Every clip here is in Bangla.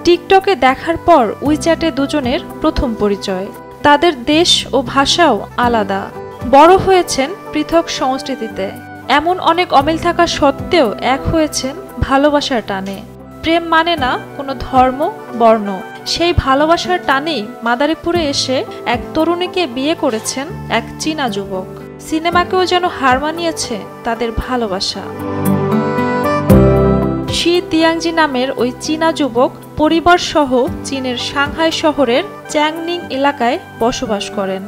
টিকটকে দেখার পর উইচ্যাটে দুজনের প্রথম পরিচয়। তাদের দেশ ও ভাষাও আলাদা, বড় হয়েছেন পৃথক সংস্কৃতিতে। এমন অনেক অমিল থাকা সত্ত্বেও এক হয়েছেন ভালোবাসার টানে। প্রেম মানে না কোনো ধর্ম বর্ণ, সেই ভালোবাসার টানেই মাদারীপুরে এসে এক তরুণীকে বিয়ে করেছেন এক চীনা যুবক। সিনেমাকেও যেন হার মানিয়েছে তাদের ভালোবাসা। শি তিয়াংজি নামের ওই চীনা যুবক পরিবার সহ চীনের সাংহাই শহরের চ্যাংনিং এলাকায় বসবাস করেন।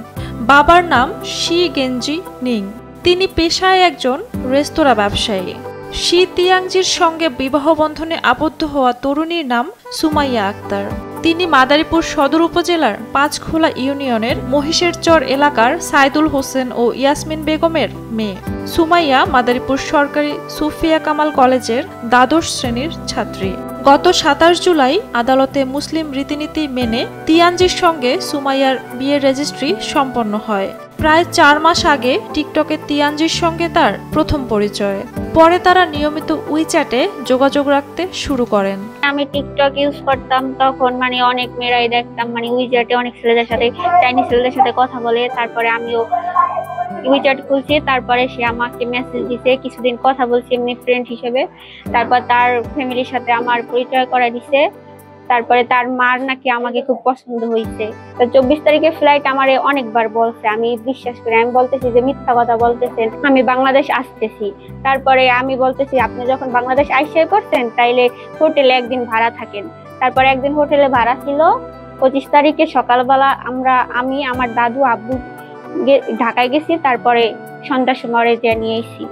বাবার নাম শি গেঞ্জি নিং। তিনি পেশায় একজন রেস্তোরাঁ ব্যবসায়ী। শি তিয়াংজির সঙ্গে বিবাহ বন্ধনে আবদ্ধ হওয়া তরুণীর নাম সুমাইয়া আক্তার। তিনি মাদারীপুর সদর উপজেলার পাঁচখোলা ইউনিয়নের মহিষেরচর এলাকার সাইদুল হোসেন ও ইয়াসমিন বেগমের মেয়ে। সুমাইয়া মাদারীপুর সরকারি সুফিয়া কামাল কলেজের দ্বাদশ শ্রেণীর ছাত্রী। গত ২৭ জুলাই আদালতে মুসলিম রীতিনীতি মেনে তিয়াংজির সঙ্গে সুমাইয়ার বিয়ের রেজিস্ট্রি সম্পন্ন হয়। প্রায় ৪ মাস আগে টিকটকে তিয়াংজির সঙ্গে তার প্রথম পরিচয়। পরে তারা নিয়মিত উইচ্যাটে যোগাযোগ রাখতে শুরু করেন। আমি টিকটক ইউজ করতাম তখন অনেক মেয়েরাই দেখতাম উইচ্যাটে অনেক ছেলেদের সাথে, চাইনিজ ছেলেদের সাথে কথা বলে। তারপরে আমিও উইচ্যাট খুলছি, তারপরে সে আমাকে মেসেজ দিছে, কিছুদিন কথা বলছি এমনি ফ্রেন্ড হিসেবে। তারপর তার ফ্যামিলির সাথে আমার পরিচয় করা দিছে। তারপরে তার মার নাকি আমাকে খুব পছন্দ হয়েছে। তো ২৪ তারিখে ফ্লাইট আমারে অনেকবার বলছে, আমি বিশ্বাস করি। আমি বলতেছি যে মিথ্যা কথা বলতেছেন, আমি বাংলাদেশ আসতেছি। তারপরে আমি বলতেছি আপনি যখন বাংলাদেশ আইসাই করছেন তাইলে হোটেলে একদিন ভাড়া থাকেন। তারপরে একদিন হোটেলে ভাড়া ছিল। ২৫ তারিখে সকালবেলা আমি আমার দাদু আব্বু ঢাকায় গেছি। তারপরে সন্ধ্যার সময় যে নিয়ে এসেছি।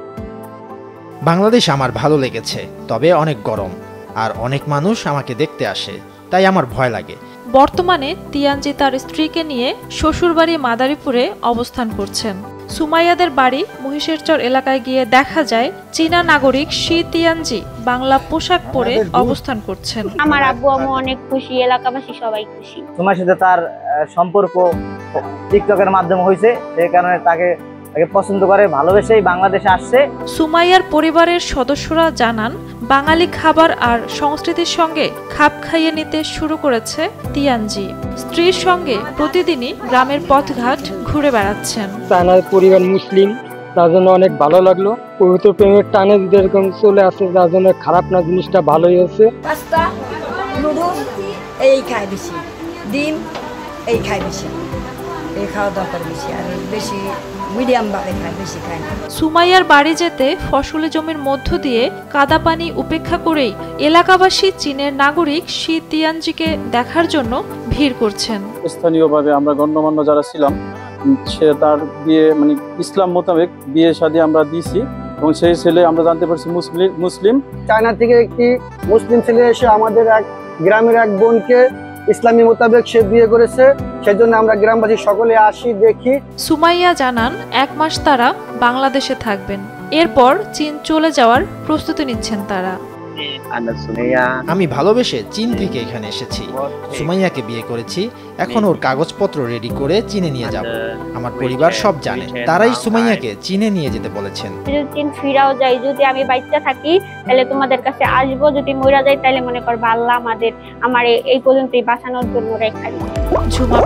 বাংলাদেশ আমার ভালো লেগেছে, তবে অনেক গরম আর অনেক মানুষ আমাকে দেখতে আসে, তাই আমার ভয় লাগে। বর্তমানে তিয়াংজি তার স্ত্রীকে নিয়ে শ্বশুরবাড়ি মাদারীপুরে অবস্থান করছেন। সুমাইয়াদের বাড়ি মহিষেরচর এলাকায় গিয়ে দেখা যায় চীনা নাগরিক শি তিয়াংজি বাংলা পোশাক পরে অবস্থান করছেন। আমার আব্বু আম্মু অনেক খুশি, এলাকাবাসী সবাই খুশি। সুমাইয়ার সাথে তার সম্পর্ক টিকটকের মাধ্যমে হয়েছে, সেই কারণে তাকে পছন্দ করে, ভালোবেসেই বাংলাদেশে আসছে। সুমাইয়ার পরিবারের সদস্যরা জানান, বাঙালি খাবার আর সংস্কৃতির সঙ্গে খাপ খাইয়ে নিতে শুরু করেছে তিয়াংজি। স্ত্রীর সঙ্গে প্রতিদিনই গ্রামের পথঘাট ঘুরে বেড়াচ্ছেন। তার পরিবার মুসলিম, তার জন্য অনেক ভালো লাগলো। পবিত্র প্রেমের টানে যেরকম চলে আসে, তার জন্য খারাপ না, জিনিসটা ভালোই হয়েছে। পাস্তা, নুডলস এই খায় বেশি, ডিম এই খায় বেশি, এই খাওয়া দরকার বেশি, আর বেশি মিডিয়াম ভাবে খায়, বেশি খায় না। সুমাইয়ার বাড়ি যেতে ফসলি জমির মধ্য দিয়ে কাদা পানি উপেক্ষা করেই এলাকাবাসী চীনের নাগরিক শি তিয়াংজিকে দেখার জন্য ভিড় করছেন। স্থানীয়ভাবে আমরা গণ্যমান্য যারা ছিলাম, সে তার বিয়ে ইসলাম মোতাবেক বিয়ে শাদী আমরা দিয়েছি, এবং সেই ছেলে আমরা জানতে পারছি মুসলিম। চায়না থেকে একটি মুসলিম ছেলে এসে আমাদের এক গ্রামের এক বোনকে ইসলামী মোতাবেক সে বিয়ে করেছে, সেজন্য আমরা গ্রামবাসী সকলে আসি, দেখি। সুমাইয়া জানান ১ মাস তারা বাংলাদেশে থাকবেন, এরপর চীন চলে যাওয়ার প্রস্তুতি নিচ্ছেন তারা। আমি ভালোবেসে চীন থেকে এখানে এসেছি, সুমাইয়াকে বিয়ে করেছি। এখন ওর কাগজপত্র রেডি করে চীনে নিয়ে যাব। আমার পরিবার সব জানে, তারাই সুমাইয়াকে চীনে নিয়ে যেতে বলেছেন। যদি চীন ফিরাও যাই, যদি আমি বাচ্চা থাকি তাহলে তোমাদের কাছে আসবো, যদি মরে যাই তাহলে মনে করবো আল্লাহ আমার এই পর্যন্তই বাঁচানোর জন্য রেখা। ঝুমা।